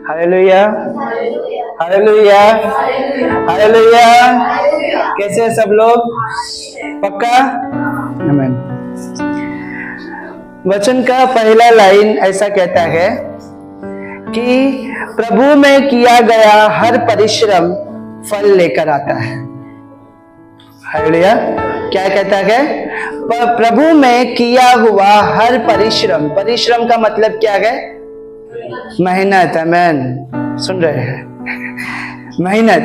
Hallelujah, hallelujah, hallelujah. कैसे हैं सब लोग? पक्का? आमीन। वचन का पहला लाइन ऐसा कहता है कि प्रभु में किया गया हर परिश्रम फल लेकर आता है। हालेलुया। क्या कहता है? प्रभु में किया हुआ हर परिश्रम। परिश्रम का मतलब क्या है? मेहनत। आमीन। सुन रहे हैं? मेहनत।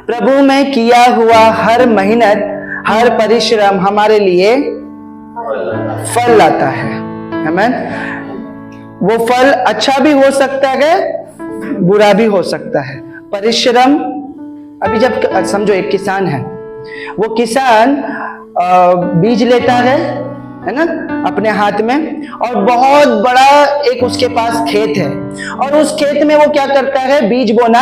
प्रभु में किया हुआ हर मेहनत, हर परिश्रम हमारे लिए फल लाता है। आमीन। वो फल अच्छा भी हो सकता है, बुरा भी हो सकता है। परिश्रम, अभी जब समझो एक किसान है, वो किसान बीज लेता है ना, अपने हाथ में, और बहुत बड़ा एक उसके पास खेत है, और उस खेत में वो क्या करता है? बीज बोना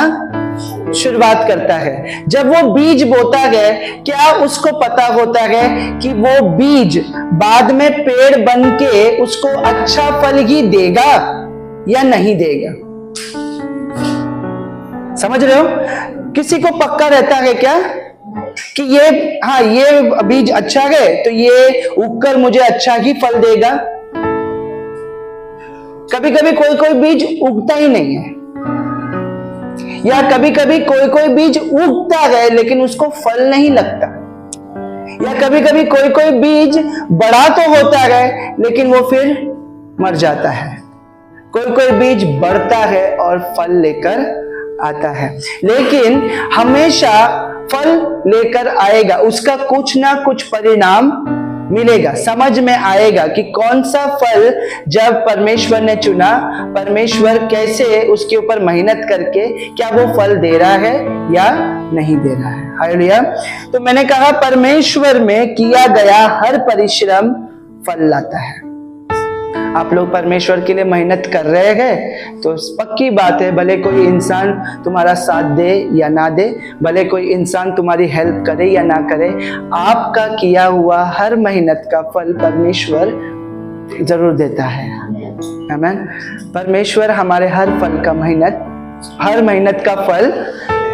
शुरुआत करता है। जब वो बीज बोता है, क्या उसको पता होता है कि वो बीज बाद में पेड़ बन के उसको अच्छा फल ही देगा या नहीं देगा? समझ रहे हो? किसी को पक्का रहता है क्या कि ये बीज अच्छा है तो ये उगकर मुझे अच्छा ही फल देगा? कभी कभी कोई कोई बीज उगता ही नहीं है, या कभी कभी कोई कोई बीज उगता है लेकिन उसको फल नहीं लगता, या कभी कभी कोई कोई बीज बड़ा तो होता है लेकिन वो फिर मर जाता है। कोई कोई बीज बढ़ता है और फल लेकर आता है, लेकिन हमेशा फल लेकर आएगा। उसका कुछ ना कुछ परिणाम मिलेगा, समझ में आएगा कि कौन सा फल जब परमेश्वर ने चुना, परमेश्वर कैसे उसके ऊपर मेहनत करके क्या वो फल दे रहा है या नहीं दे रहा है। हालेलुया। तो मैंने कहा परमेश्वर में किया गया हर परिश्रम फल लाता है। आप लोग परमेश्वर के लिए मेहनत कर रहे हैं तो पक्की बात है, भले कोई इंसान तुम्हारा साथ दे या ना दे, भले कोई इंसान तुम्हारी हेल्प करे या ना करे, आपका किया हुआ हर मेहनत का फल परमेश्वर जरूर देता है। आमीन। परमेश्वर हमारे हर मेहनत का फल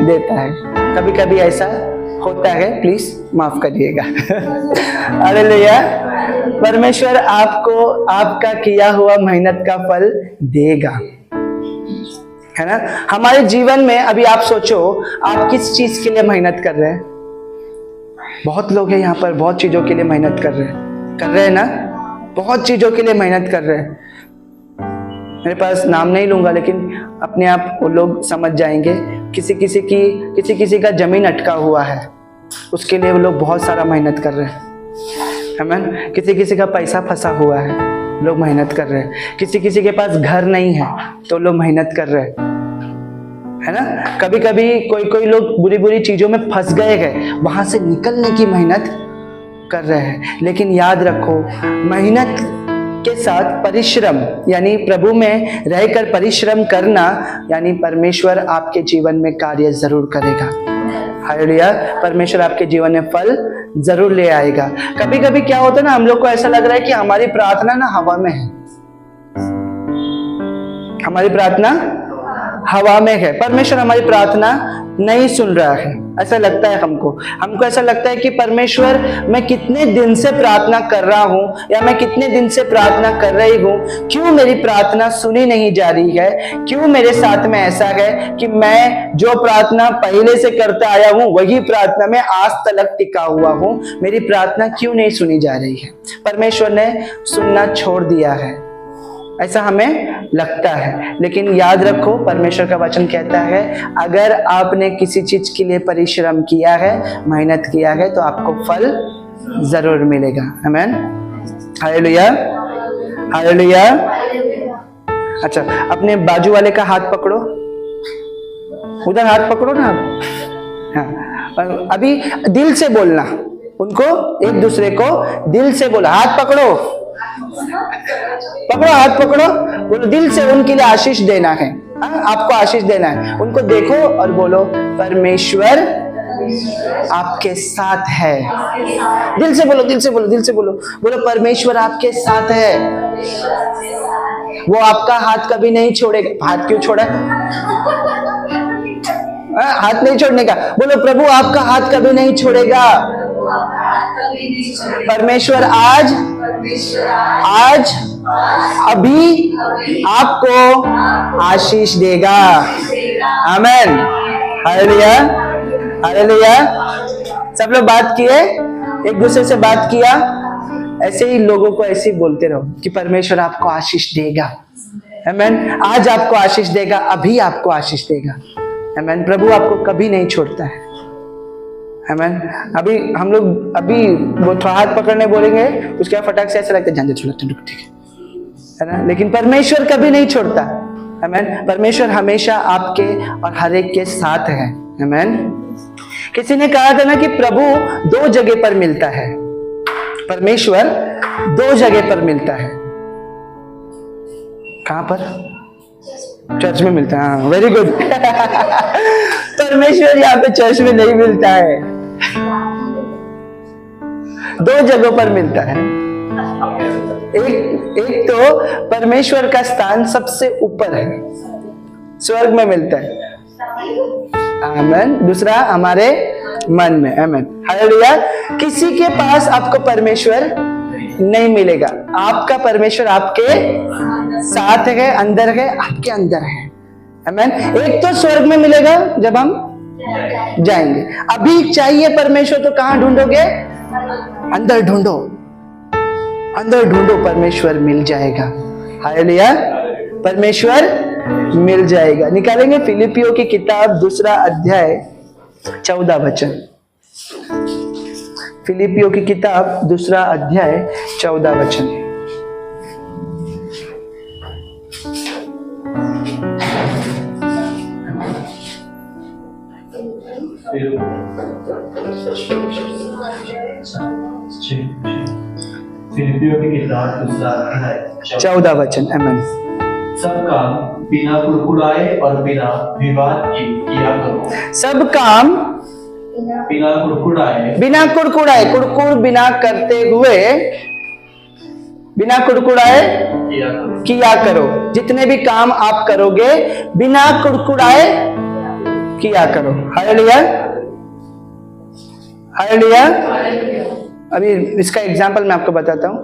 देता है। कभी कभी ऐसा होता है, प्लीज माफ करिएगा। हालेलुया। परमेश्वर आपको आपका किया हुआ मेहनत का फल देगा, है ना। हमारे जीवन में अभी आप सोचो, आप किस चीज के लिए मेहनत कर रहे हैं? बहुत लोग हैं यहाँ पर, बहुत चीजों के लिए मेहनत कर रहे हैं ना, बहुत चीजों के लिए मेहनत कर रहे हैं। मेरे पास नाम नहीं लूंगा, लेकिन अपने आप वो लोग समझ जाएंगे। किसी किसी का जमीन अटका हुआ है, उसके लिए वो लोग बहुत सारा मेहनत कर रहे हैं। आमीन। किसी का पैसा फंसा हुआ है, लोग मेहनत कर रहे हैं। किसी के पास घर नहीं है तो लोग मेहनत कर रहे हैं, है ना। कभी कभी कोई लोग बुरी चीजों में फंस गए हैं, वहां से निकलने की मेहनत कर रहे हैं। लेकिन याद रखो, मेहनत के साथ परिश्रम, यानी प्रभु में रहकर परिश्रम करना, यानी परमेश्वर आपके जीवन में कार्य जरूर करेगा। हालेलुया। परमेश्वर आपके जीवन में फल जरूर ले आएगा। कभी कभी क्या होता है ना, हम लोग को ऐसा लग रहा है कि हमारी प्रार्थना ना हवा में है, हमारी प्रार्थना हवा में है, परमेश्वर हमारी प्रार्थना नहीं सुन रहा है, ऐसा लगता है हमको ऐसा लगता है कि परमेश्वर, मैं कितने दिन से प्रार्थना कर रहा हूं या मैं कितने दिन से प्रार्थना कर रही हूं, क्यों मेरी प्रार्थना सुनी नहीं जा रही है? क्यों मेरे साथ में ऐसा है कि मैं जो प्रार्थना पहले से करता आया हूं वही प्रार्थना में आज तक टिका हुआ हूं, मेरी प्रार्थना क्यों नहीं सुनी जा रही है? परमेश्वर ने सुनना छोड़ दिया है, ऐसा हमें लगता है। लेकिन याद रखो, परमेश्वर का वचन कहता है, अगर आपने किसी चीज के लिए परिश्रम किया है, मेहनत किया है, तो आपको फल जरूर मिलेगा। आमीन। Hallelujah, hallelujah. अच्छा, अपने बाजू वाले का हाथ पकड़ो, उधर हाथ पकड़ो ना। हाँ, अभी दिल से बोलना, उनको, एक दूसरे को दिल से बोला, हाथ पकड़ो, हाथ पकड़ो, बोलो दिल से उनके लिए आशीष देना है। आपको आशीष देना है, उनको देखो और बोलो, परमेश्वर आपके साथ है। दिल से बोलो, बोलो परमेश्वर आपके साथ है। वो आपका हाथ कभी नहीं छोड़ेगा। हाथ क्यों छोड़ा? हाथ नहीं छोड़ने का। बोलो, प्रभु आपका हाथ कभी नहीं छोड़ेगा। परमेश्वर आज अभी आपको आशीष देगा। आमेन, हालेलुया, हालेलुया। सब लोग बात किए, एक दूसरे से बात किया। ऐसे ही लोगों को ऐसे ही बोलते रहो कि परमेश्वर आपको आशीष देगा। आमेन, आज आपको आशीष देगा, अभी आपको आशीष देगा। आमेन, प्रभु आपको कभी नहीं छोड़ता है। आमेन। अभी हम लोग वो थोड़ा हाथ पकड़ने बोलेंगे, उसके बाद फटाक से ऐसा लगता है जान दे थोड़ा, ठीक है ना। लेकिन परमेश्वर कभी नहीं छोड़ता। आमेन, परमेश्वर हमेशा आपके और हर एक के साथ है। आमेन। किसी ने कहा था ना कि प्रभु 2 जगह पर मिलता है। परमेश्वर 2 जगह पर मिलता है। कहां पर? चर्च में मिलता है। हाँ, वेरी गुड। परमेश्वर यहाँ पे चर्च में नहीं मिलता है, 2 जगहों पर मिलता है। एक तो परमेश्वर का स्थान सबसे ऊपर है, स्वर्ग में मिलता है। आमेन। दूसरा हमारे मन में। आमेन, हालेलुया। किसी के पास आपको परमेश्वर नहीं मिलेगा। आपका परमेश्वर आपके साथ है, अंदर है, आपके अंदर है। आमेन। एक तो स्वर्ग में मिलेगा जब हम जाएंगे। अभी चाहिए परमेश्वर तो कहां ढूंढोगे? अंदर ढूंढो, अंदर ढूंढो, परमेश्वर मिल जाएगा। हालेलुया, परमेश्वर मिल जाएगा। निकालेंगे फिलिपियों की किताब 2 अध्याय 14 वचन। फिलिपियों की किताब 2 अध्याय 14 वचन। फिलिपियों की किताब 2 अध्याय 14 वचन। आमीन। सब काम बिना कुड़कुड़ाए और बिना विवाद के किया करो। सब काम बिना कुड़कुड़ाए, बिना कुड़कुड़ाए, कुड़कुड़ बिना करते हुए, बिना कुड़कुड़ाए किया करो। जितने भी काम आप करोगे बिना कुड़कुड़ाए किया करो। Hallelujah, hallelujah. अभी इसका एग्जाम्पल मैं आपको बताता हूँ।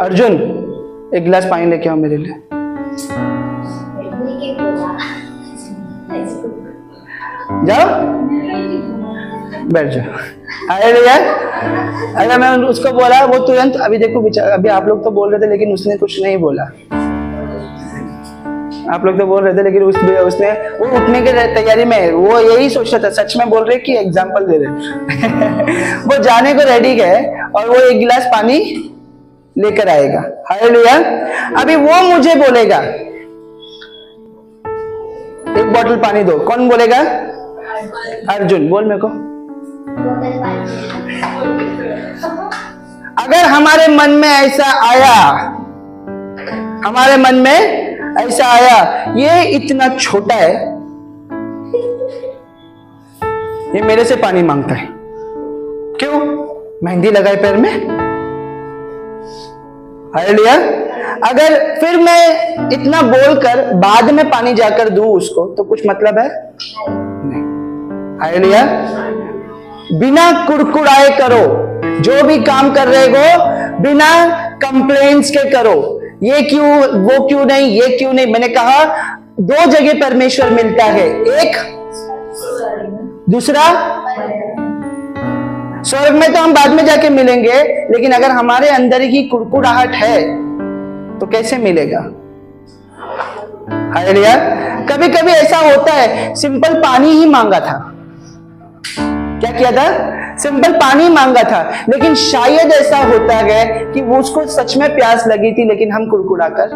अर्जुन, एक गिलास पानी लेके आओ मेरे लिए। जाओ, बैठ जाओ। हालेलुया। अगर मैं उसको बोला, वो तुरंत, अभी देखो बेचारा, अभी आप लोग तो बोल रहे थे लेकिन उसने कुछ नहीं बोला। आप लोग तो बोल रहे थे लेकिन उसने वो उठने के तैयारी में, वो यही सोच रहा था, सच में बोल रहे कि एग्जाम्पल दे रहे। वो जाने को रेडी है और वो 1 गिलास पानी लेकर आएगा। हालेलुया। अभी वो मुझे बोलेगा 1 बोतल पानी दो, कौन बोलेगा? अर्जुन, बोल मेरे को। अगर हमारे मन में ऐसा आया, हमारे मन में ऐसा आया, ये इतना छोटा है, ये मेरे से पानी मांगता है, क्यों? मेहंदी लगाए पैर में। हालेलुया। अगर फिर मैं इतना बोलकर बाद में पानी जाकर दूं उसको, तो कुछ मतलब है नहीं। हालेलुया। बिना कुड़कुड़ाए करो, जो भी काम कर रहे हो बिना कंप्लेंट्स के करो। ये क्यों, वो क्यों नहीं, ये क्यों नहीं। मैंने कहा 2 जगह परमेश्वर मिलता है, एक दूसरा स्वर्ग में तो हम बाद में जाके मिलेंगे, लेकिन अगर हमारे अंदर ही कुड़कुड़ाहट है तो कैसे मिलेगा? हालेलुया। कभी कभी ऐसा होता है, सिंपल पानी ही मांगा था। क्या किया था? सिंपल पानी मांगा था, लेकिन शायद ऐसा होता है कि वो उसको सच में प्यास लगी थी, लेकिन हम कुड़कुड़ा कर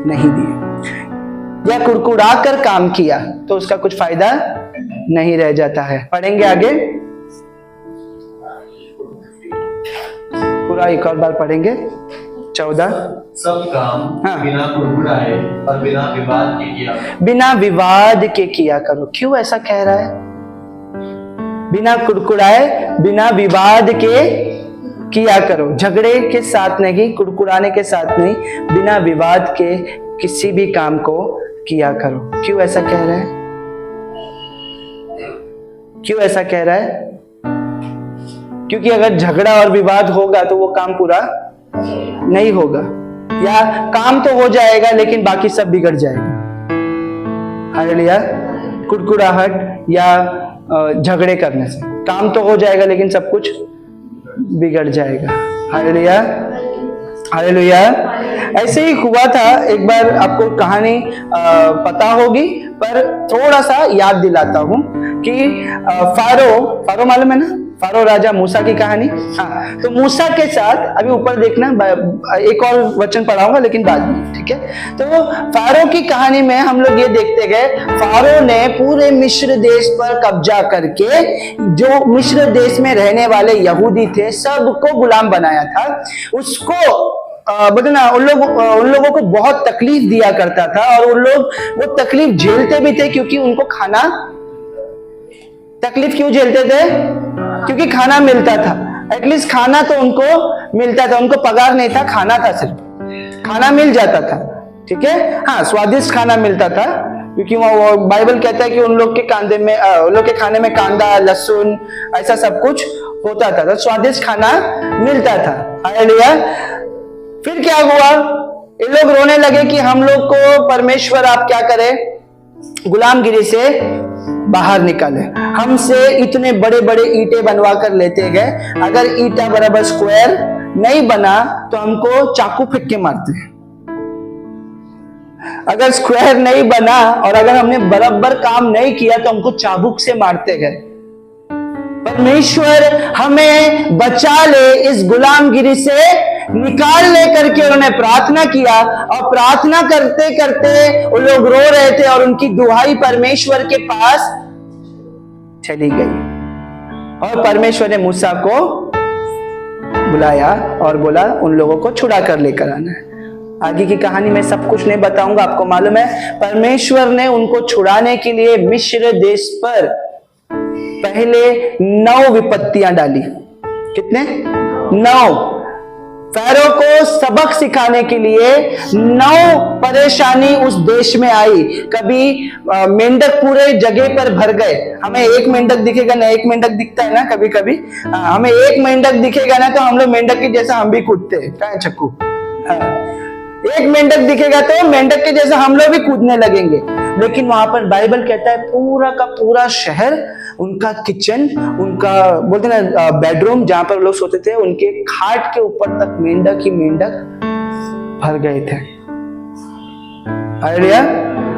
नहीं दिए या कुड़कुड़ा कर काम किया तो उसका कुछ फायदा नहीं रह जाता है। पढ़ेंगे आगे, पूरा एक और बार पढ़ेंगे 14। सब काम बिना कुड़कुड़ाए और बिना विवाद के किया करो। बिना विवाद के किया करो। क्यों ऐसा कह रहा है? बिना कुड़कुड़ाए, बिना विवाद के किया करो, झगड़े के साथ नहीं, कुड़कुड़ाने के साथ नहीं, बिना विवाद के किसी भी काम को किया करो। क्यों ऐसा कह रहा है? क्यों ऐसा कह रहा है? क्योंकि अगर झगड़ा और विवाद होगा तो वो काम पूरा नहीं होगा, या काम तो हो जाएगा लेकिन बाकी सब बिगड़ जाएगा। हालेलुया। कुड़कुड़ाहट या झगड़े करने से काम तो हो जाएगा लेकिन सब कुछ बिगड़ जाएगा। Hallelujah, hallelujah. ऐसे ही हुआ था एक बार, आपको कहानी पता होगी पर थोड़ा सा याद दिलाता हूं कि फारो मालूम है ना, फारो राजा मूसा की कहानी। हाँ, तो मूसा के साथ अभी ऊपर देखना, एक और वचन पढ़ाऊंगा लेकिन बाद में, ठीक है। तो फारो की कहानी में हम लोग ये देखते गए, फारो ने पूरे मिस्र देश पर कब्जा करके जो मिस्र देश में रहने वाले यहूदी थे सबको गुलाम बनाया था। उसको बोलते ना, उन लोगों को बहुत तकलीफ दिया करता था और उन लोग वो तकलीफ झेलते भी थे, क्योंकि उनको खाना, तकलीफ क्यों झेलते थे? क्योंकि खाना मिलता था, एटलीस्ट खाना तो उनको मिलता था, उनको पगार नहीं था, खाना था, सिर्फ खाना मिल जाता था, ठीक है। हाँ, स्वादिष्ट खाना मिलता था, क्योंकि वो बाइबल कहता है कि उन लोग के कांदे में, उन लोग के खाने में कांदा, लहसुन, ऐसा सब कुछ होता था, तो स्वादिष्ट खाना मिलता था। हालेलुया। फिर क्या हुआ? ये लोग रोने लगे कि हम लोग को परमेश्वर आप क्या करें, गुलामगिरी से बाहर निकाले। हमसे इतने बड़े बड़े ईंटे बनवा कर लेते गए, अगर ईंटा बराबर स्क्वायर नहीं बना तो हमको चाकू फेंक के मारते हैं। अगर स्क्वायर नहीं बना और अगर हमने बराबर काम नहीं किया तो हमको चाबुक से मारते गए। परमेश्वर हमें बचा ले, इस गुलामगिरी से निकाल ले करके उन्होंने प्रार्थना किया, और प्रार्थना करते करते वो लोग रो रहे थे और उनकी दुहाई परमेश्वर के पास चली गई। और परमेश्वर ने मूसा को बुलाया और बोला उन लोगों को छुड़ा कर लेकर आना है। आगे की कहानी में सब कुछ नहीं बताऊंगा, आपको मालूम है परमेश्वर ने उनको छुड़ाने के लिए मिस्र देश पर पहले 9 विपत्तियां डाली। कितने? 9। फैरो को सबक सिखाने के लिए 9 परेशानी उस देश में आई। कभी मेंढक पूरे जगह पर भर गए, हमें एक मेंढक दिखेगा ना, एक मेंढक दिखता है ना कभी कभी, हमें एक मेंढक दिखेगा ना तो हम लोग मेंढक के जैसा हम भी कूदते हैं, क्या है चक्कू? एक मेंढक दिखेगा तो मेंढक के जैसा हम लोग भी कूदने लगेंगे। लेकिन वहां पर बाइबल कहता है पूरा का पूरा शहर, उनका किचन, उनका बोलते ना बेडरूम जहां पर लोग सोते थे, उनके खाट के ऊपर तक मेंढक ही मेंढक भर गए थे। हालेलुया।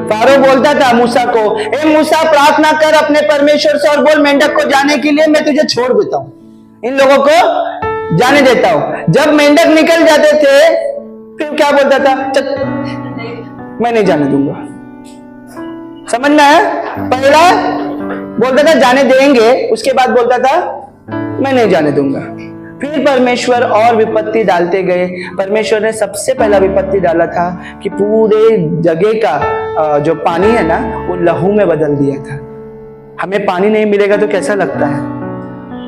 फारो बोलता था मूसा को, ए मूसा प्रार्थना कर अपने परमेश्वर से और बोल मेंढक को जाने के लिए, मैं तुझे छोड़ देता हूं, इन लोगों को जाने देता हूं। जब मेंढक निकल जाते थे फिर क्या बोलता था? मैं नहीं जाने दूंगा। समझना है? पहला बोलता था जाने देंगे, उसके बाद बोलता था मैं नहीं जाने दूंगा। फिर परमेश्वर और विपत्ति डालते गए। परमेश्वर ने सबसे पहला विपत्ति डाला था कि पूरे जगह का जो पानी है ना वो लहू में बदल दिया था। हमें पानी नहीं मिलेगा तो कैसा लगता है?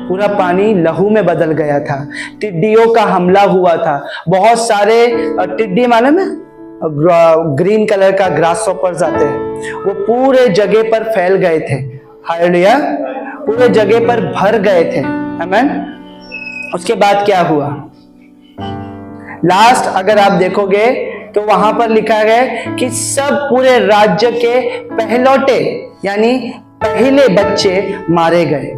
पूरा पानी लहू में बदल गया था। टिड्डियों का हमला हुआ था, बहुत सारे टिड्डी मालूम है ग्रीन कलर का ग्रासहॉपर्स आते हैं, वो पूरे जगह पर फैल गए थे। हालेलुया। पूरे जगह पर भर गए थे। आमीन। उसके बाद क्या हुआ? लास्ट अगर आप देखोगे तो वहां पर लिखा है कि सब पूरे राज्य के पहलौटे यानी पहले बच्चे मारे गए।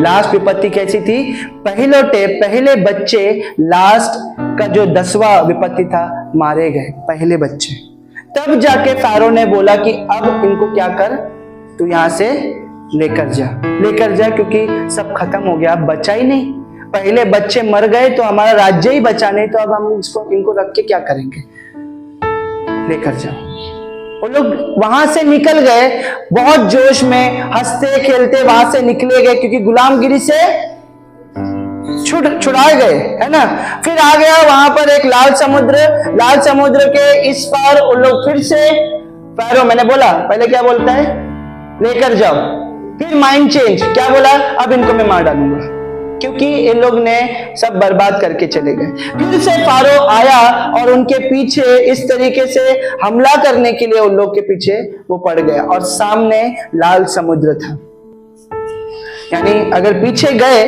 लास्ट विपत्ति कैसी थी? पहलौटे, पहले बच्चे, लास्ट का जो 10वां विपत्ति था, मारे गए पहले बच्चे। तब जाके फारो ने बोला कि अब इनको क्या कर, तू यहां से लेकर जा, क्योंकि सब खत्म हो गया, अब बचा ही नहीं। पहले बच्चे मर गए तो हमारा राज्य ही बचा नहीं, तो अब हम इनको रख के क्या करेंगे? लेकर जाओ। वो लोग वहां से निकल गए बहुत जोश में, हंसते खेलते वहां से निकले गए, क्योंकि गुलामगिरी से छुड़ाए गए, है ना। फिर आ गया वहां पर एक लाल समुद्र के इस पार उन लोग फिर से फारो, मैंने बोला पहले क्या बोलता है? लेकर जाओ। फिर माइंड चेंज, क्या बोला? अब इनको मैं मार डालूंगा। क्योंकि ये लोग ने सब बर्बाद करके चले गए। फिर से फारो आया और उनके पीछे इस तरीके से हमला करने के लिए उन लोग के पीछे वो पड़ गया, और सामने लाल समुद्र था। यानी अगर पीछे गए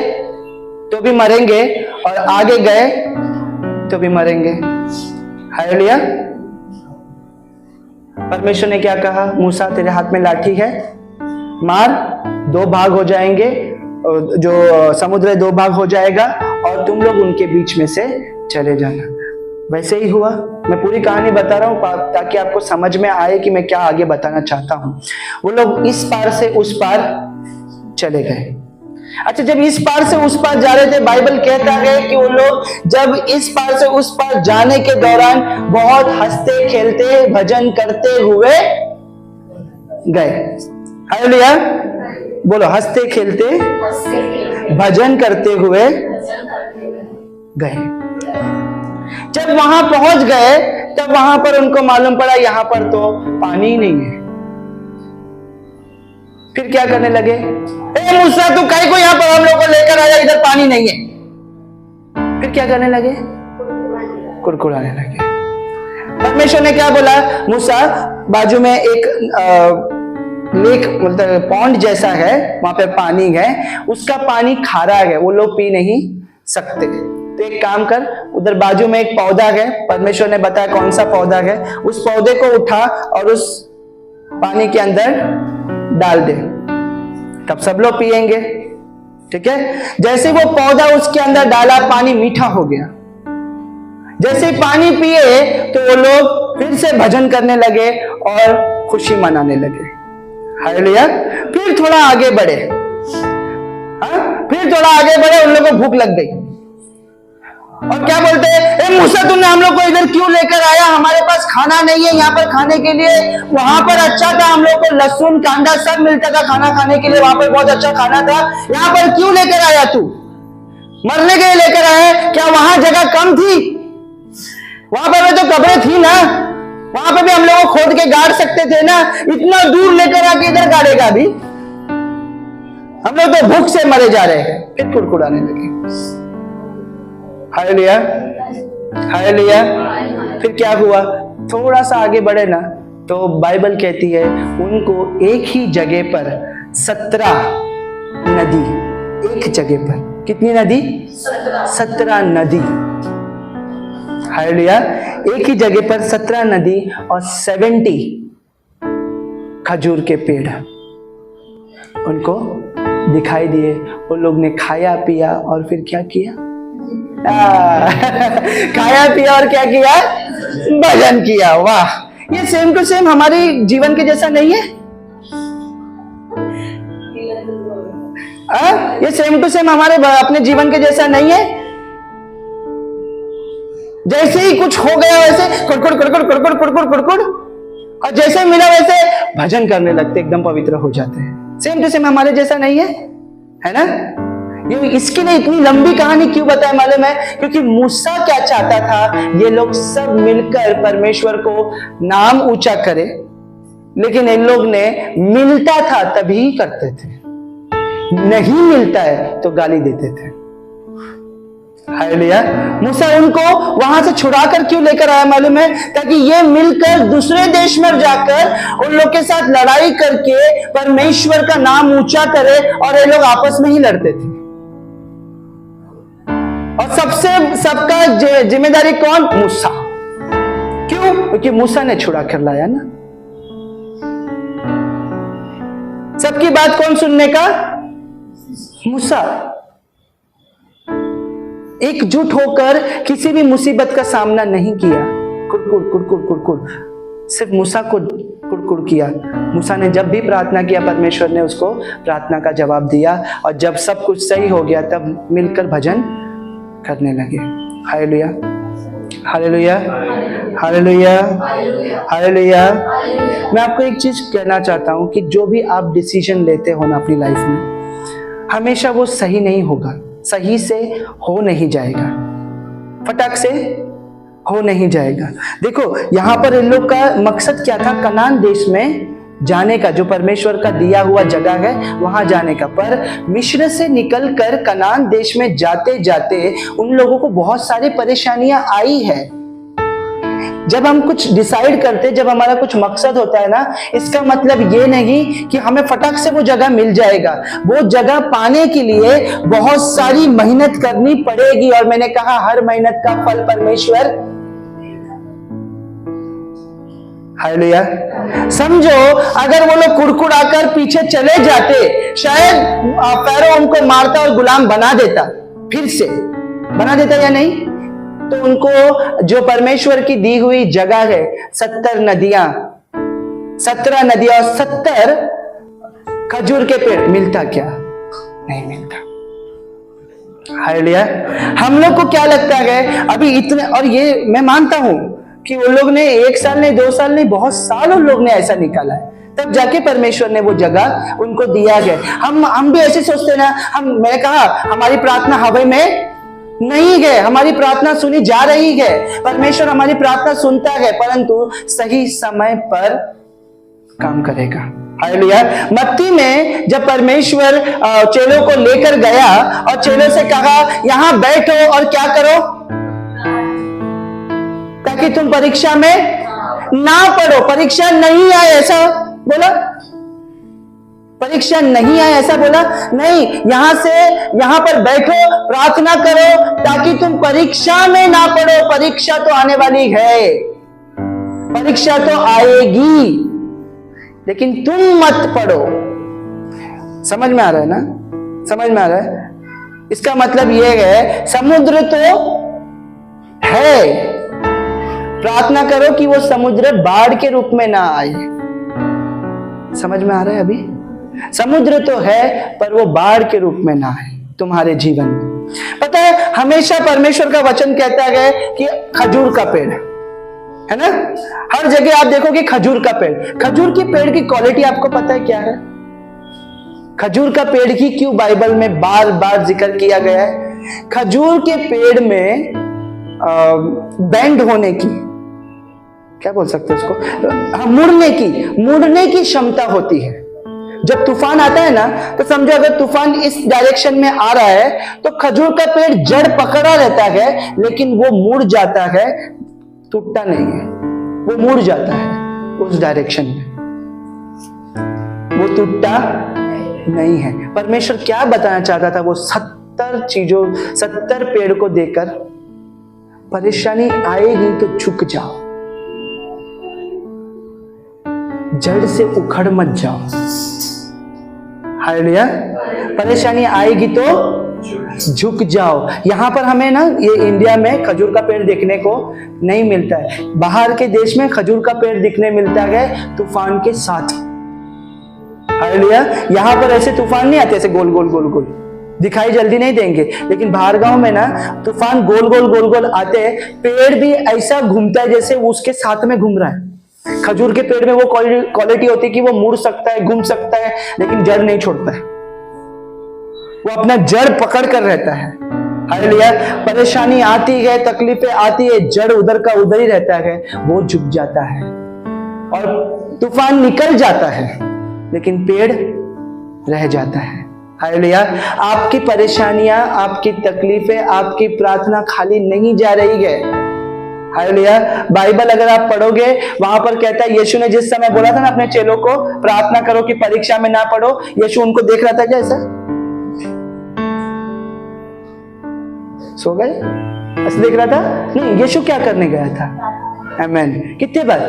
तो भी मरेंगे और आगे गए तो भी मरेंगे। हालेलुया। परमेश्वर ने क्या कहा? मूसा तेरे हाथ में लाठी है, मार, 2 भाग हो जाएंगे, जो समुद्र 2 भाग हो जाएगा और तुम लोग उनके बीच में से चले जाना। वैसे ही हुआ। मैं पूरी कहानी बता रहा हूं ताकि आपको समझ में आए कि मैं क्या आगे बताना चाहता हूं। वो लोग इस पार से उस पार चले गए। अच्छा, जब इस पार से उस पार जा रहे थे, बाइबल कहता है कि वो लोग जब इस पार से उस पार जाने के दौरान बहुत हंसते खेलते भजन करते हुए गए। हालेलुया। बोलो, हंसते खेलते भजन करते हुए गए। जब वहां पहुंच गए तब वहां पर उनको मालूम पड़ा यहां पर तो पानी ही नहीं है। फिर क्या करने लगे? ए मूसा, तू काहे को यहां पर हम लोग को लेकर आया, इधर पानी नहीं है। फिर क्या करने लगे? कुड़कुड़ाने लगे। परमेश्वर ने क्या बोला? मूसा, बाजू में एक लेक मतलब पॉन्ड जैसा है, वहां पे पानी है, उसका पानी खारा है, वो लोग पी नहीं सकते। तो एक काम कर, उधर बाजू में एक पौधा है, परमेश्वर ने बताया कौन सा पौधा है, उस पौधे को उठा और उस पानी के अंदर डाल दे, तब सब लोग पिएंगे। ठीक है। जैसे वो पौधा उसके अंदर डाला, पानी मीठा हो गया। जैसे ही पानी पिए तो वो लोग फिर से भजन करने लगे और खुशी मनाने लगे। हालेलुया। फिर थोड़ा आगे बढ़े, फिर थोड़ा आगे बढ़े, उन लोगों को भूख लग गई और क्या बोलते हैं? ए मूसा, तुमने हम लोग को इधर क्यों लेकर आया? हमारे पास खाना नहीं है यहाँ पर खाने के लिए। वहां पर अच्छा था, हम लोग को लहसुन कांदा सब मिलता था खाना खाने के लिए, वहां पर बहुत अच्छा खाना था। यहाँ पर क्यों लेकर आया तू? मरने के लिए लेकर आया? क्या वहां जगह कम थी? वहां पर तो कब्रें थी ना, वहां पर भी हम लोग खोद के गाड़ सकते थे ना। इतना दूर लेकर आके इधर गाड़ेगा अभी? हम लोग तो भूख से मरे जा रहे हैं। फिर कुड़कुड़ाने लगे। हालेलुया। हालेलुया। फिर क्या हुआ? थोड़ा सा आगे बढ़े ना तो बाइबल कहती है उनको एक ही जगह पर 17 नदी, एक जगह पर कितनी नदी? 17 नदी। हालेलुया। एक ही जगह पर 17 नदी और 70 खजूर के पेड़ उनको दिखाई दिए। उन लोग ने खाया पिया और फिर क्या किया? खाया पिया और क्या किया? भजन किया। वाह, ये सेम टू सेम हमारे जीवन के जैसा नहीं है? ये सेम टू सेम हमारे अपने जीवन के जैसा नहीं है? जैसे ही कुछ हो गया वैसे कुड़कुड़ कुड़कुड़ कुड़कुड़ कुड़कुड़ कुड़कुड़, और जैसे मिला वैसे भजन करने लगते, एकदम पवित्र हो जाते हैं। सेम टू सेम हमारे जैसा नहीं है ना? ये इसके लिए इतनी लंबी कहानी क्यों बताया मालूम है? क्योंकि मूसा क्या चाहता था? ये लोग सब मिलकर परमेश्वर को नाम ऊंचा करे, लेकिन इन लोग ने मिलता था तभी करते थे, नहीं मिलता है तो गाली देते थे। हालेलुया। मूसा उनको वहां से छुड़ाकर क्यों लेकर आया मालूम है? ताकि ये मिलकर दूसरे देश में जाकर उन लोग के साथ लड़ाई करके परमेश्वर का नाम ऊंचा करे, और ये लोग आपस में ही लड़ते थे। और सबका जिम्मेदारी कौन? मूसा। क्यों? क्योंकि मूसा ने छुड़ा कर लाया ना। सबकी बात कौन सुनने का? मूसा। एकजुट होकर किसी भी मुसीबत का सामना नहीं किया। कुड़कुड़ कुड़कुड़ कुड़कुड़, सिर्फ मूसा को कुड़कुड़ किया। मूसा ने जब भी प्रार्थना किया परमेश्वर ने उसको प्रार्थना का जवाब दिया, और जब सब कुछ सही हो गया तब मिलकर भजन करने लगे। हालेलुया। हालेलुया। हालेलुया। हालेलुया। मैं आपको एक चीज कहना चाहता हूं कि जो भी आप डिसीजन लेते हो ना अपनी लाइफ में, हमेशा वो सही नहीं होगा, सही से हो नहीं जाएगा, फटाक से हो नहीं जाएगा। देखो यहां पर इन लोग का मकसद क्या था? कनान देश में जाने का, जो परमेश्वर का दिया हुआ जगह है वहां जाने का। पर मिस्र से निकलकर कनान देश में जाते जाते उन लोगों को बहुत सारी परेशानियां आई है। जब हम कुछ डिसाइड करते, जब हमारा कुछ मकसद होता है ना, इसका मतलब ये नहीं कि हमें फटाक से वो जगह मिल जाएगा। वो जगह पाने के लिए बहुत सारी मेहनत करनी पड़ेगी। और मैंने कहा हर मेहनत का फल परमेश्वर, हालेलुया। समझो अगर वो लोग कुड़कुड़ाकर पीछे चले जाते, शायद फैरो उनको मारता और गुलाम बना देता, फिर से बना देता या नहीं। तो उनको जो परमेश्वर की दी हुई जगह है, 17 नदियां और 70 खजूर के पेड़, मिलता क्या? नहीं मिलता। हालेलुया। हम लोग को क्या लगता है अभी इतने, और ये मैं मानता हूं कि उन लोग ने 1 साल नहीं, 2 साल नहीं, बहुत साल उन लोग ने ऐसा निकाला है, तब जाके परमेश्वर ने वो जगह उनको दिया गया। हम भी ऐसे सोचते ना, मैंने कहा हमारी प्रार्थना हवा में नहीं गए, हमारी प्रार्थना सुनी जा रही है, परमेश्वर हमारी प्रार्थना सुनता है, परंतु सही समय पर काम करेगा। हालेलुया। मत्ती में जब परमेश्वर चेलों को लेकर गया और चेलों से कहा यहां बैठो और क्या करो, ताकि तुम परीक्षा में ना पढ़ो। परीक्षा नहीं आए ऐसा बोला, परीक्षा नहीं आए ऐसा बोला नहीं, यहां पर बैठो, प्रार्थना करो ताकि तुम परीक्षा में ना पढ़ो। परीक्षा तो आने वाली है, परीक्षा तो आएगी, लेकिन तुम मत पढ़ो। समझ में आ रहा है ना? समझ में आ रहा है? इसका मतलब यह है समुद्र तो है, प्रार्थना करो कि वो समुद्र बाढ़ के रूप में ना आए। समझ में आ रहा है? अभी समुद्र तो है पर वो बाढ़ के रूप में ना आए तुम्हारे जीवन में। पता है हमेशा परमेश्वर का वचन कहता है कि खजूर का पेड़ है ना, हर जगह आप देखोगे खजूर का पेड़। खजूर के पेड़ की क्वालिटी आपको पता है क्या है? खजूर का पेड़ की क्यों बाइबल में बार बार जिक्र किया गया है? खजूर के पेड़ में बेंड होने की, क्या बोल सकते हैं उसको, मुड़ने की क्षमता होती है। जब तूफान आता है ना, तो समझो अगर तूफान इस डायरेक्शन में आ रहा है तो खजूर का पेड़ जड़ पकड़ा रहता है, लेकिन वो मुड़ जाता है, टूटता नहीं है, वो मुड़ जाता है उस डायरेक्शन में, वो टूटता नहीं है। परमेश्वर क्या बताना चाहता था? वो 70 पेड़ को देकर, परेशानी आएगी तो झुक जाओ, जड़ से उखड़ मत जाओ। हालेलुया। परेशानी आएगी तो झुक जाओ। यहां पर हमें ना, ये इंडिया में खजूर का पेड़ देखने को नहीं मिलता है, बाहर के देश में खजूर का पेड़ दिखने मिलता है तूफान के साथ। हालेलुया। यहां पर ऐसे तूफान नहीं आते, ऐसे गोल गोल गोल गोल दिखाई जल्दी नहीं देंगे, लेकिन बाहर गांव में ना तूफान गोल गोल आते हैं, पेड़ भी ऐसा घूमता है जैसे उसके साथ में घूम रहा है। खजूर के पेड़ में वो क्वालिटी होती है कि वो मुड़ सकता है, घूम सकता है, लेकिन जड़ नहीं छोड़ता है, वो अपना जड़ पकड़ कर रहता है। हालेलुया। परेशानी आती है, तकलीफें आती है, जड़ उधर का उधर ही रहता है, वो झुक जाता है और तूफान निकल जाता है, लेकिन पेड़ रह जाता है। हालेलुया। आपकी परेशानियां, आपकी तकलीफें, आपकी प्रार्थना खाली नहीं जा रही है। हालेलुया। बाइबल अगर आप पढ़ोगे, वहां पर कहता है, यीशु ने जिस समय बोला था ना अपने चेलों को प्रार्थना करो कि परीक्षा में ना पढ़ो, यीशु उनको देख रहा था क्या ऐसा? सो गए ऐसे देख रहा था? नहीं, यीशु क्या करने गया था? आमीन। कितने बार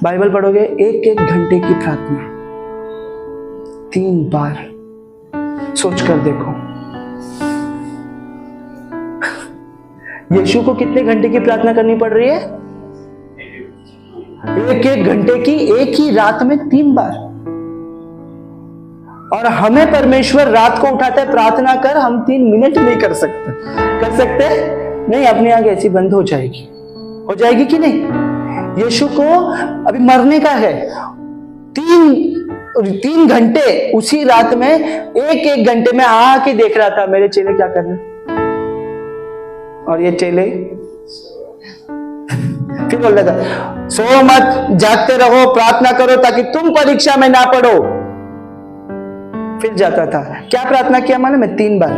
बाइबल पढ़ोगे? 1-1 घंटे की प्रार्थना 3 बार। सोच कर देखो, यीशु को कितने घंटे की प्रार्थना करनी पड़ रही है? 1-1 घंटे की, एक ही रात में 3 बार। और हमें परमेश्वर रात को उठाता है, प्रार्थना कर, हम 3 मिनट नहीं कर सकते। कर सकते नहीं, अपनी आंखें ऐसी बंद हो जाएगी कि नहीं? यीशु को अभी मरने का है, 3 घंटे उसी रात में, 1-1 घंटे में आके देख रहा था मेरे चेले क्या कर रहे हैं, और ये चेले फिर बोल रहा था सो मत, जागते रहो, प्रार्थना करो ताकि तुम परीक्षा में ना पड़ो। फिर जाता था, क्या प्रार्थना किया मालूम है? 3 बार।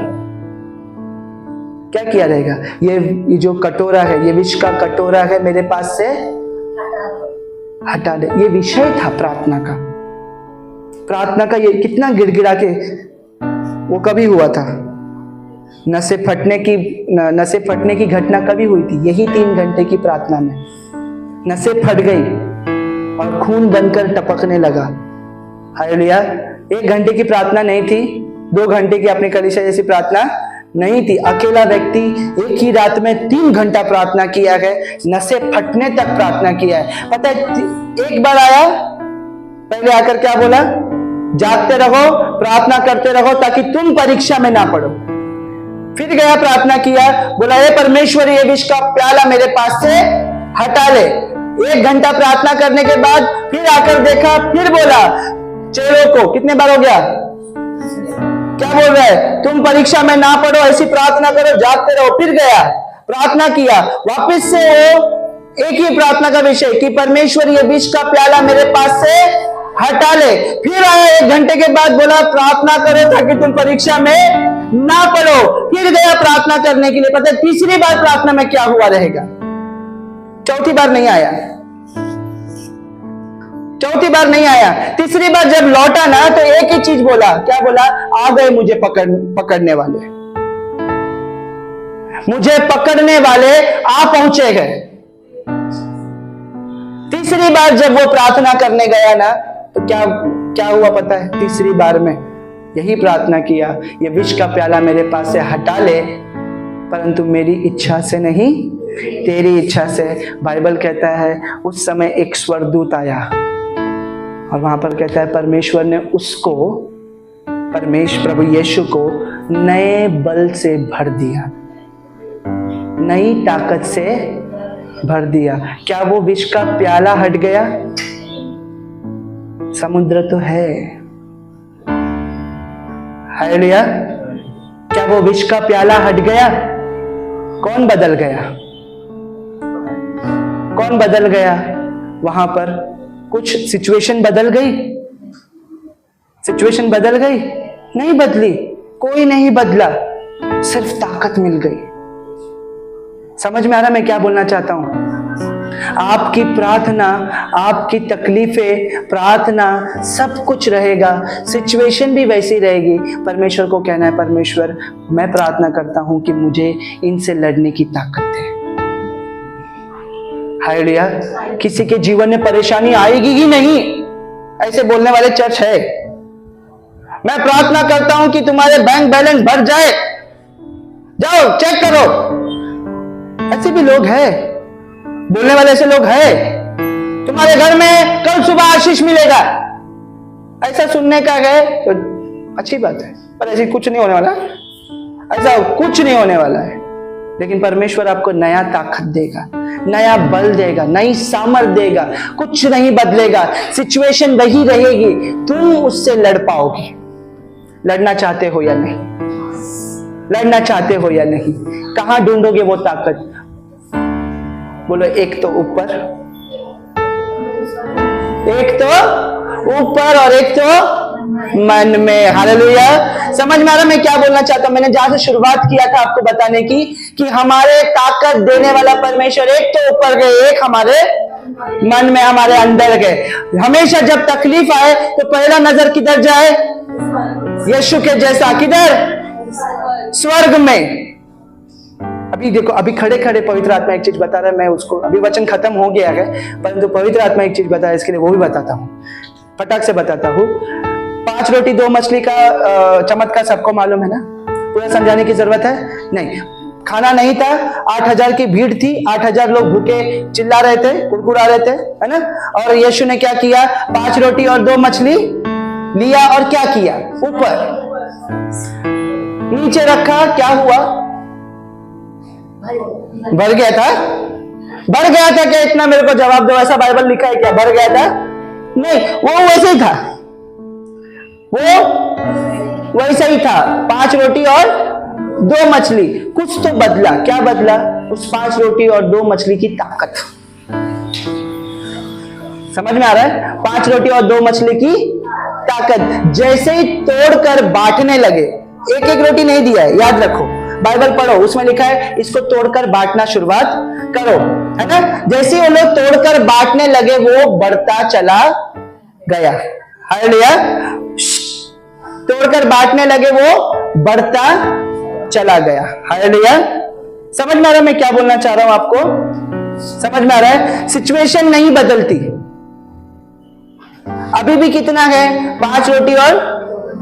क्या किया रहेगा? ये जो कटोरा है, ये विष का कटोरा है, मेरे पास से हटा दे। ये विषय था प्रार्थना का। प्रार्थना का ये कितना गिड़गिड़ा के वो कभी हुआ था। नसें फटने की घटना कभी हुई थी? यही 3 घंटे की प्रार्थना में नसें फट गई और खून बनकर टपकने लगा। हालेलुया। 1 घंटे की प्रार्थना नहीं थी, 2 घंटे की अपनी कलीसिया जैसी प्रार्थना नहीं थी। अकेला व्यक्ति एक ही रात में 3 घंटा प्रार्थना किया है, नसें फटने तक प्रार्थना किया है। पता है, एक बार आया, पहले आकर क्या बोला? जागते रहो, प्रार्थना करते रहो ताकि तुम परीक्षा में ना पड़ो। फिर गया, प्रार्थना किया, बोला हे परमेश्वर, ये विष का प्याला मेरे पास से हटा ले। 1 घंटा प्रार्थना करने के बाद फिर आकर देखा, फिर बोला चेलों को, कितने बार हो गया? क्या बोल रहा है? तुम परीक्षा में ना पड़ो, ऐसी प्रार्थना करो, जागते रहो। फिर गया, प्रार्थना किया, वापस से वो एक ही प्रार्थना का विषय कि परमेश्वर, ये विष का प्याला मेरे पास से हटा ले। फिर आया 1 घंटे के बाद, बोला प्रार्थना करो ताकि तुम परीक्षा में ना पड़ो। फिर गया प्रार्थना करने के लिए। पता है तीसरी बार प्रार्थना में क्या हुआ रहेगा? चौथी बार नहीं आया, चौथी बार नहीं आया। तीसरी बार जब लौटा ना, तो एक ही चीज बोला। क्या बोला? आ गए मुझे पकड़ने वाले, मुझे पकड़ने वाले आ पहुंचे गए। तीसरी बार जब वो प्रार्थना करने गया ना, तो क्या हुआ पता है? तीसरी बार में यही प्रार्थना किया, ये विष का प्याला मेरे पास से हटा ले, परंतु मेरी इच्छा से नहीं, तेरी इच्छा से। बाइबल कहता है उस समय एक स्वर्गदूत आया और वहां पर कहता है परमेश्वर ने उसको, प्रभु यीशु को नए बल से भर दिया, नई ताकत से भर दिया। क्या वो विष का प्याला हट गया? समुद्र तो है, हालेलुया। क्या वो विष का प्याला हट गया? कौन बदल गया? कौन बदल गया? वहां पर कुछ सिचुएशन बदल गई? सिचुएशन बदल गई? नहीं बदली, कोई नहीं बदला, सिर्फ ताकत मिल गई। समझ में आ रहा मैं क्या बोलना चाहता हूं? आपकी प्रार्थना, आपकी तकलीफें, प्रार्थना, सब कुछ रहेगा, सिचुएशन भी वैसी रहेगी। परमेश्वर को कहना है, परमेश्वर मैं प्रार्थना करता हूं कि मुझे इनसे लड़ने की ताकत दे। हालेलुया। किसी के जीवन में परेशानी आएगी ही नहीं, ऐसे बोलने वाले चर्च है। मैं प्रार्थना करता हूं कि तुम्हारे बैंक बैलेंस भर जाए, जाओ चेक करो। ऐसे भी लोग हैं, बोलने वाले ऐसे लोग हैं। तुम्हारे घर में कल सुबह आशीष मिलेगा, ऐसा सुनने का है तो अच्छी बात है, पर ऐसी कुछ नहीं होने वाला, ऐसा कुछ नहीं होने वाला है। लेकिन परमेश्वर आपको नया ताकत देगा, नया बल देगा, नई सामर्थ देगा। कुछ नहीं बदलेगा, सिचुएशन वही रहेगी, तुम उससे लड़ पाओगे। लड़ना चाहते हो या नहीं? लड़ना चाहते हो या नहीं? कहां ढूंढोगे वो ताकत? बोलो, एक तो ऊपर, एक तो ऊपर और एक तो मन में। हालेलुया। समझ में आ रहा मैं क्या बोलना चाहता हूं? मैंने जहां से शुरुआत किया था आपको बताने की कि हमारे ताकत देने वाला परमेश्वर एक तो ऊपर गए, एक हमारे मन में, हमारे अंदर गए। हमेशा जब तकलीफ आए तो पहला नजर किधर जाए? यीशु के जैसा। किधर? स्वर्ग में। अभी देखो, अभी खड़े खड़े पवित्र आत्मा एक चीज बता रहा है, मैं उसको, अभी वचन खत्म हो गया है, परंतु पवित्र आत्मा एक चीज बता रहा है, इसके लिए वो भी बताता हूं, फटाक से बताता हूं। 5 रोटी 2 मछली का चमत्कार सबको मालूम है ना? पूरा समझाने की जरूरत है नहीं। खाना नहीं था, 8000 की भीड़ थी, 8000 लोग भूखे चिल्ला रहे थे, कुड़कुड़ा रहे थे, है ना? और यीशु ने क्या किया? 5 रोटी और 2 मछली लिया और क्या किया? ऊपर नीचे रखा। क्या हुआ? भर गया था? भर गया था क्या? इतना मेरे को जवाब दो। ऐसा बाइबल लिखा है क्या? भर गया था? नहीं, वो वैसे ही था, वो वैसे ही था। 5 रोटी और 2 मछली। कुछ तो बदला। क्या बदला? उस 5 रोटी और 2 मछली की ताकत। समझ में आ रहा है? 5 रोटी और 2 मछली की ताकत। जैसे ही तोड़कर बांटने लगे, एक एक रोटी नहीं दिया है, याद रखो, बाइबल पढ़ो, उसमें लिखा है इसको तोड़कर बांटना शुरुआत करो, है ना? जैसे वो लोग तोड़कर बांटने लगे, वो बढ़ता चला गया। हालेलुया। तोड़कर बांटने लगे, वो बढ़ता चला गया। हालेलुया। समझ में आ रहा है मैं क्या बोलना चाह रहा हूं आपको? समझ में आ रहा है? सिचुएशन नहीं बदलती। अभी भी कितना है? 5 रोटी और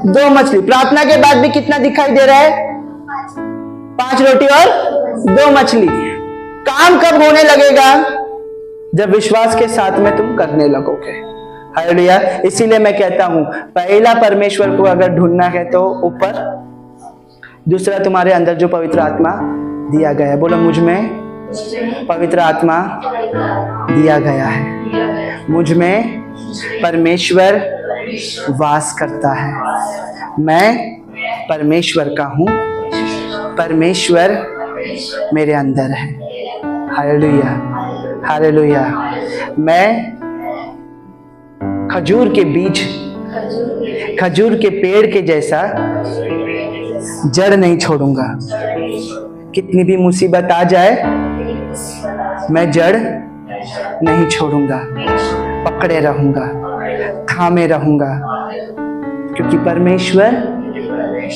2 मछली। प्रार्थना के बाद भी कितना दिखाई दे रहा है? 5 रोटी और 2 मछली। काम कब होने लगेगा? जब विश्वास के साथ में तुम करने लगोगे। हालेलुया। इसीलिए मैं कहता हूं, पहला परमेश्वर को अगर ढूंढना है तो ऊपर, दूसरा तुम्हारे अंदर जो पवित्र आत्मा दिया गया है। बोलो, मुझ में पवित्र आत्मा दिया गया है, मुझ में परमेश्वर वास करता है, मैं परमेश्वर का हूं, परमेश्वर मेरे अंदर है। Hallelujah, hallelujah. मैं खजूर के बीज, खजूर के पेड़ के जैसा जड़ नहीं छोड़ूंगा। कितनी भी मुसीबत आ जाए, मैं जड़ नहीं छोड़ूंगा, पकड़े रहूंगा, थामे रहूंगा, क्योंकि परमेश्वर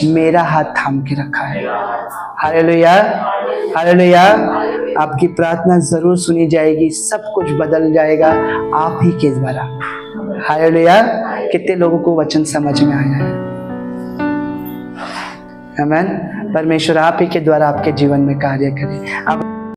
मेरा हाथ थाम के रखा है। Hallelujah, hallelujah. आपकी प्रार्थना जरूर सुनी जाएगी, सब कुछ बदल जाएगा आप ही के द्वारा। हालेलुया। कितने लोगों को वचन समझ में आया है? आमीन। परमेश्वर आप ही के द्वारा आपके जीवन में कार्य करे। आप